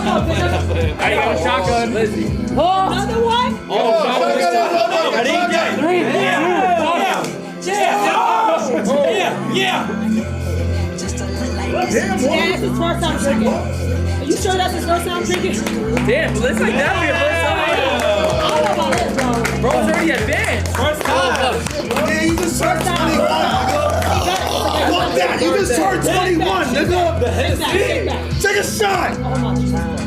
I got a shotgun. Another one? Oh, shotgun. Ready? Yeah. Yeah, that's his first time drinking. Are you sure that's his first time drinking? Damn, but looks like that be a first time. I don't know about this, bro. Bro, it's already advanced. First time. Yeah, you just turned 21, nigga. Fuck that, you just turned 21, nigga. Take a shot. Oh, my God.